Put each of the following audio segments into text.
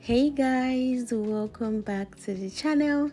Hey guys, welcome back to the channel.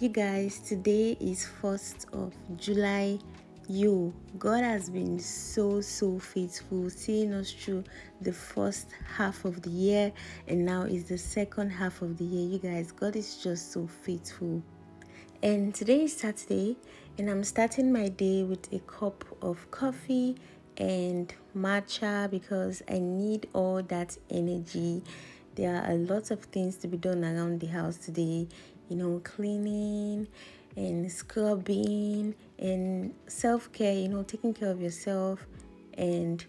You guys, today is 1st of July. God has been so faithful, seeing us through the first half of the year, and now is the second half of the year. You guys, God is just so faithful. And today is Saturday, and I'm starting my day with a cup of coffee and matcha because I need all that energy. There are a lot of things to be done around the house today, cleaning and scrubbing and self-care, taking care of yourself and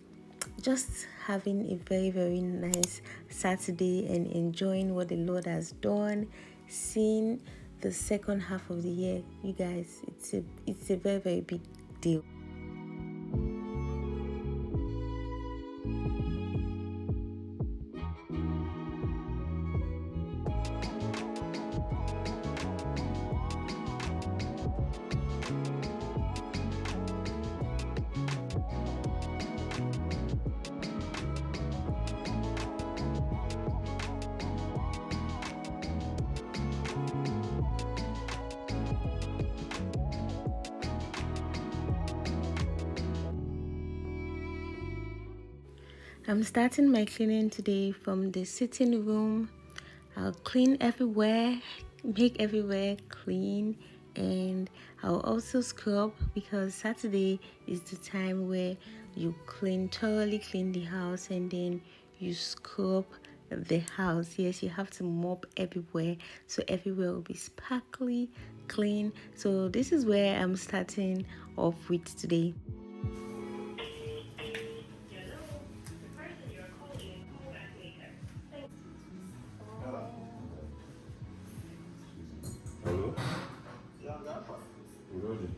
just having a very nice Saturday and enjoying what the Lord has done, seeing the second half of the year. You guys, it's a very big deal. I'm starting my cleaning today from the sitting room. I'll clean everywhere, make everywhere clean, and I'll also scrub because Saturday is the time where you thoroughly clean the house and then you scrub the house. Yes, you have to mop everywhere so everywhere will be sparkly clean. So this is where I'm starting off with today. Hello? Really?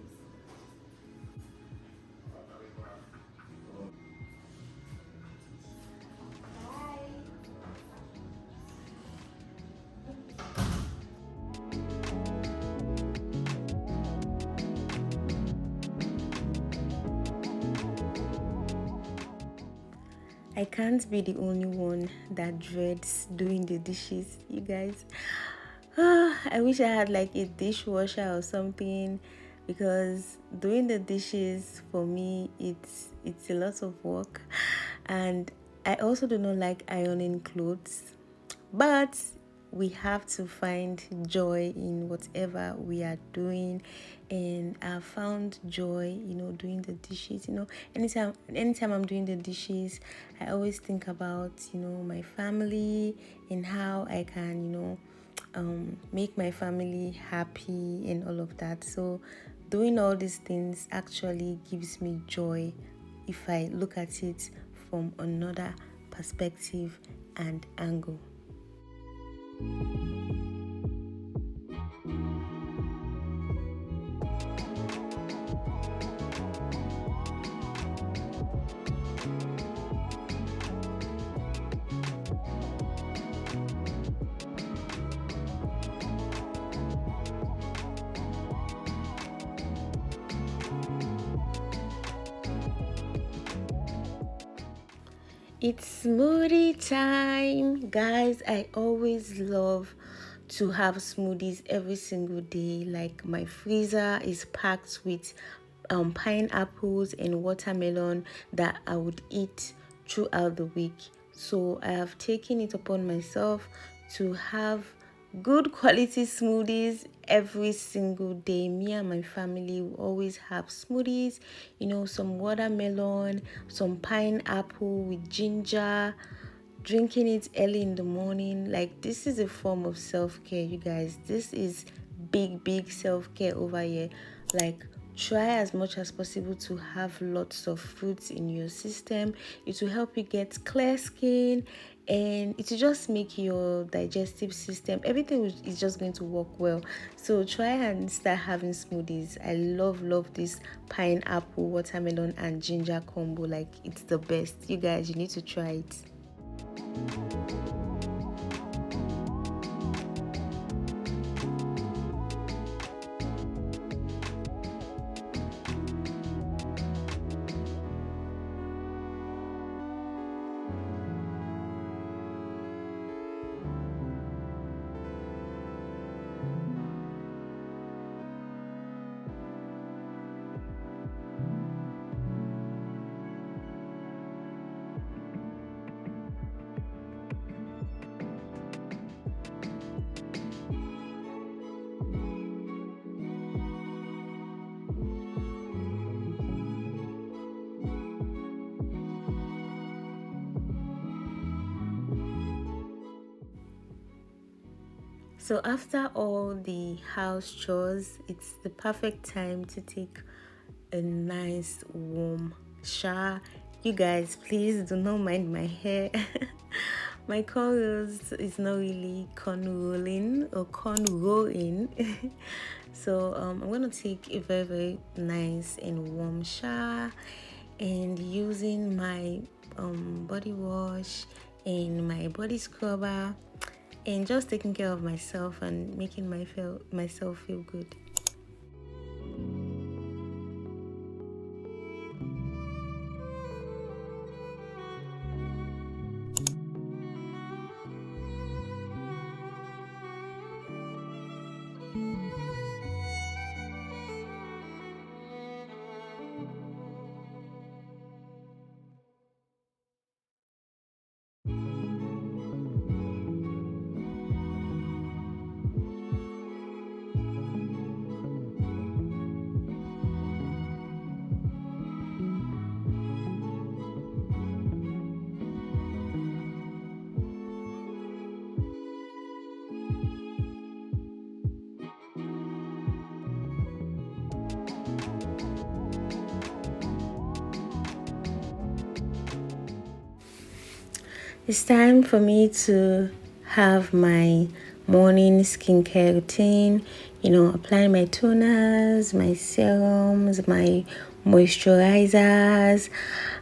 I can't be the only one that dreads doing the dishes, you guys. I wish I had like a dishwasher or something because doing the dishes for me it's a lot of work, and I also do not like ironing clothes, but we have to find joy in whatever we are doing, and I found joy doing the dishes. Anytime I'm doing the dishes, I always think about my family and how I can make my family happy and all of that. So doing all these things actually gives me joy if I look at it from another perspective and angle. It's smoothie time, guys. I always love to have smoothies every single day. Like my freezer is packed with pineapples and watermelon that I would eat throughout the week. So I have taken it upon myself to have good quality smoothies every single day. Me and my family will always have smoothies, some watermelon, some pineapple with ginger, drinking it early in the morning. Like, this is a form of self-care, you guys. This is big self-care over here. Like, try as much as possible to have lots of fruits in your system. It will help you get clear skin, and it will just make your digestive system, everything is just going to work well. So try and start having smoothies. I love this pineapple, watermelon and ginger combo. Like, it's the best. You guys, you need to try it. So after all the house chores, it's the perfect time to take a nice warm shower. You guys, please do not mind my hair. My cornrows is not really cornrolling or cornrowing. So I'm gonna take a very nice and warm shower, and using my body wash and my body scrubber, and just taking care of myself and making myself feel good. It's time for me to have my morning skincare routine. Applying my toners, my serums, my moisturizers,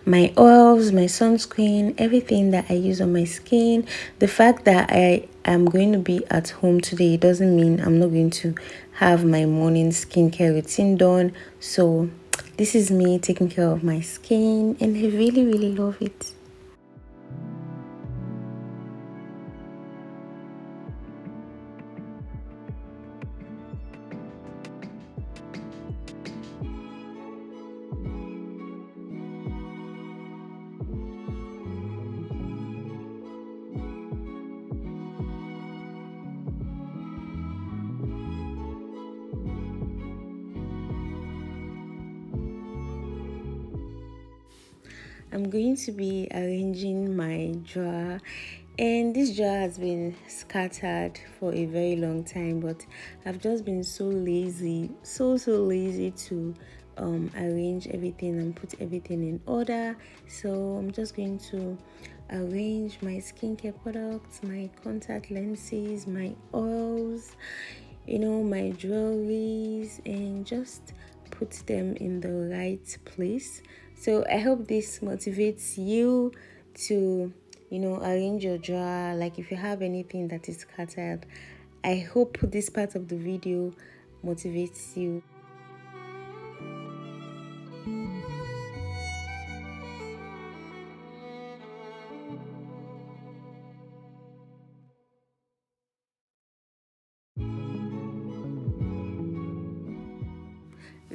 my oils, my sunscreen, everything that I use on my skin. The fact that I am going to be at home today doesn't mean I'm not going to have my morning skincare routine done. So this is me taking care of my skin, and I really, really love it. I'm going to be arranging my drawer, and this drawer has been scattered for a very long time, but I've just been so lazy, so lazy to arrange everything and put everything in order. So I'm just going to arrange my skincare products, my contact lenses, my oils, my jewelries, and just put them in the right place. So I hope this motivates you to, arrange your drawer. Like if you have anything that is scattered, I hope this part of the video motivates you.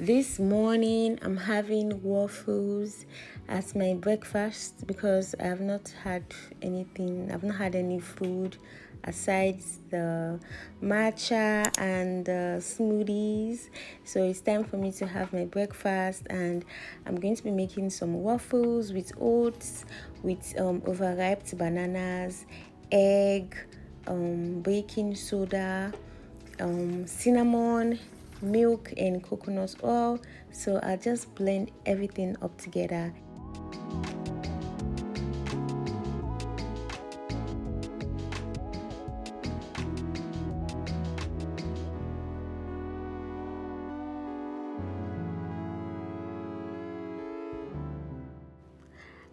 This morning, I'm having waffles as my breakfast because I have not had anything, I've not had any food aside the matcha and the smoothies. So it's time for me to have my breakfast, and I'm going to be making some waffles with oats, with overripe bananas, egg, baking soda, cinnamon, milk, and coconut oil. So I'll just blend everything up together.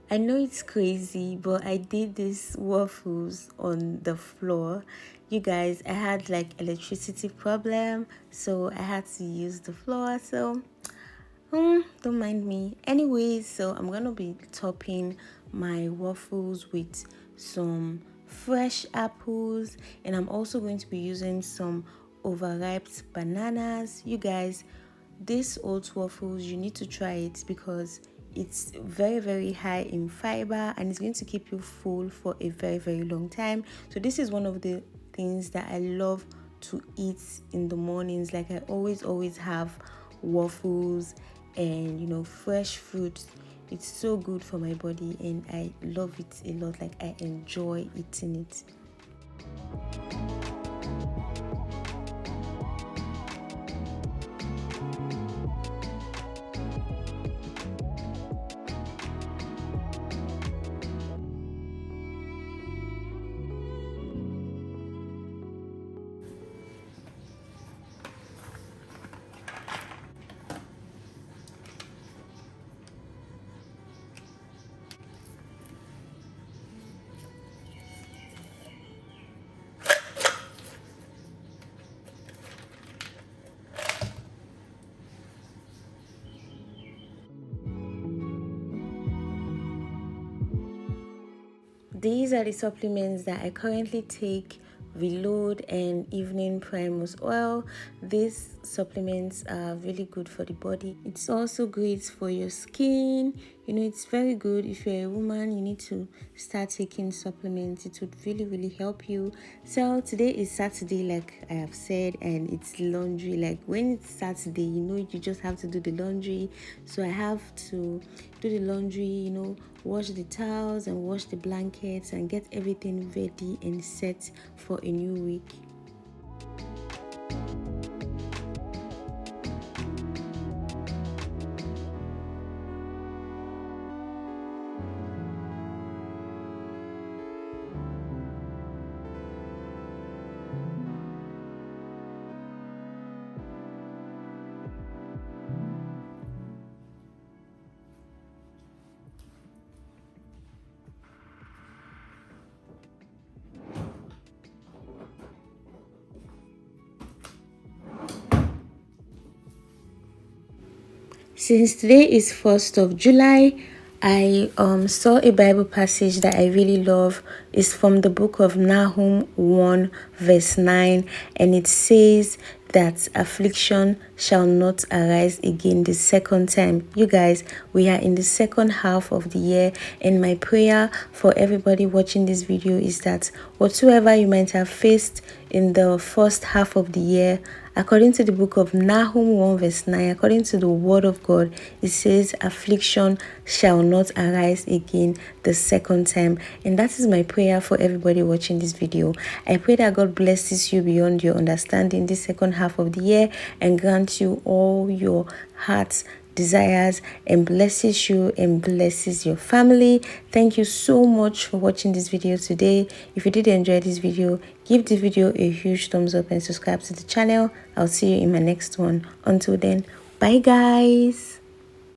I know it's crazy, but I did these waffles on the floor. You guys, I had like electricity problem, so I had to use the floor. So don't mind me. Anyways, so I'm gonna be topping my waffles with some fresh apples, and I'm also going to be using some overripe bananas. You guys, this oat waffles, you need to try it because it's very high in fiber, and it's going to keep you full for a very long time. So this is one of the things that I love to eat in the mornings. Like I always have waffles and fresh fruit. It's so good for my body, and I love it a lot. Like I enjoy eating it. these are the supplements that I currently take: Reload and Evening Primus Oil. These supplements are really good for the body. It's also great for your skin. It's very good. If you're a woman, you need to start taking supplements. It would really help you. So today is Saturday, like I have said, and it's laundry. Like when it's Saturday, you just have to do the laundry. So I have to do the laundry, wash the towels and wash the blankets and get everything ready and set for a new week. Since today is 1st of July, I saw a Bible passage that I really love. It's from the book of Nahum 1 verse 9, and it says that affliction shall not arise again the second time. You guys, we are in the second half of the year, and my prayer for everybody watching this video is that whatsoever you might have faced in the first half of the year, according to the book of Nahum 1 verse 9, according to the word of God, it says affliction shall not arise again the second time. And that is my prayer for everybody watching this video. I pray that God blesses you beyond your understanding this second half of the year and grants you all your heart's desires and blesses you and blesses your family. Thank you so much for watching this video today. If you did enjoy this video, give the video a huge thumbs up and subscribe to the channel. I'll see you in my next one. Until then, bye guys.